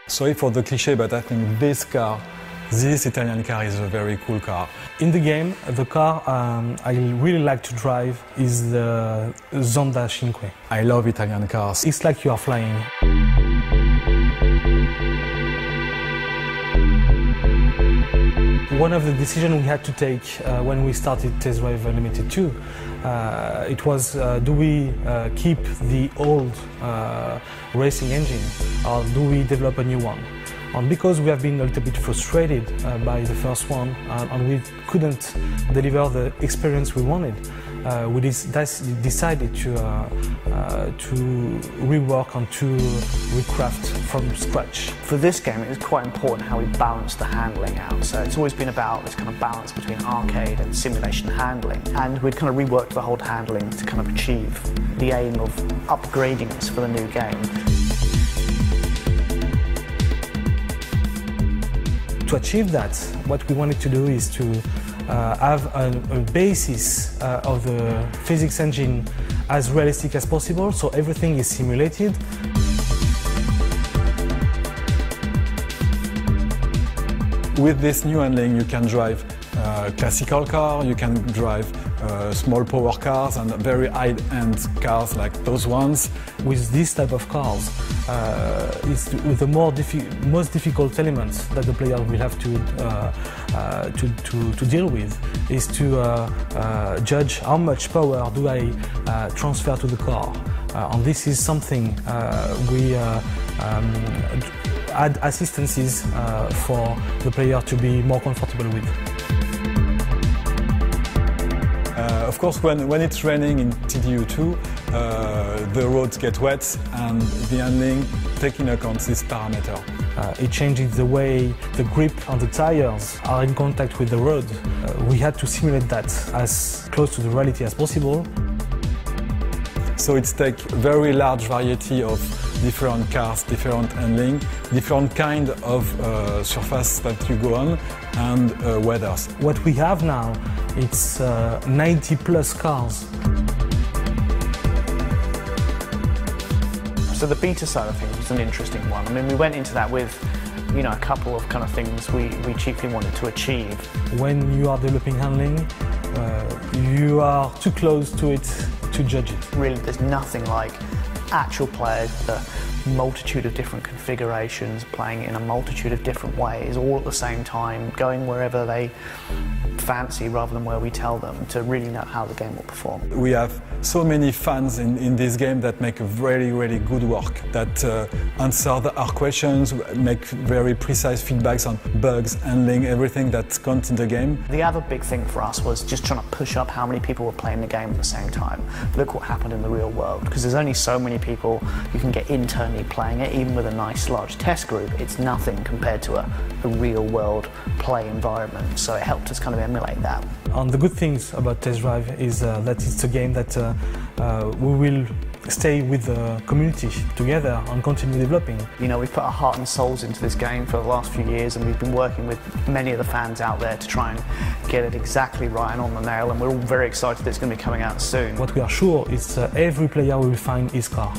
Sorry for the cliché, but I think this Italian car is a very cool car. In the game, the car I really like to drive is the Zonda Cinque. I love Italian cars. It's like you are flying. One of the decisions we had to take when we started Test Drive Unlimited 2, it was do we keep the old racing engine or do we develop a new one? And because we have been a little bit frustrated by the first one and we couldn't deliver the experience we wanted, we decided to rework and to recraft from scratch. For this game, it was quite important how we balanced the handling out. So it's always been about this kind of balance between arcade and simulation handling. And we'd kind of reworked the whole handling to kind of achieve the aim of upgrading this for the new game. To achieve that, what we wanted to do is to have a basis of the physics engine as realistic as possible, so everything is simulated. With this new handling, you can drive a classical car, you can drive small power cars and very high-end cars like those ones. With this type of cars, it's the most difficult elements that the player will have to deal with is to judge how much power do I transfer to the car. And this is something we add assistances for the player to be more comfortable with. Of course, when it's raining in TDU2, the roads get wet and the handling taking account this parameter. It changes the way the grip and the tires are in contact with the road. We had to simulate that as close to the reality as possible. So it's take very large variety of different cars, different handling, different kind of surface that you go on, and weathers. What we have now, it's 90 plus cars. So the beta side of things was an interesting one. I mean, we went into that with, you know, a couple of kind of things we chiefly wanted to achieve. When you are developing handling, you are too close to it to judge it. Really, there's nothing like actual players with a multitude of different configurations, playing in a multitude of different ways, all at the same time, going wherever they fancy rather than where we tell them, to really know how the game will perform. We have so many fans in this game that make a really, really good work, that answer our questions, make very precise feedbacks on bugs, handling, everything that counts in the game. The other big thing for us was just trying to push up how many people were playing the game at the same time. Look what happened in the real world, because there's only so many people you can get internally playing it, even with a nice large test group. It's nothing compared to a real world play environment, so it helped us kind of emulate that. And the good things about Test Drive is that it's a game that we will stay with the community together and continue developing. You know, we've put our heart and souls into this game for the last few years, and we've been working with many of the fans out there to try and get it exactly right and on the nail, and we're all very excited that it's going to be coming out soon. What we are sure is every player will find his car.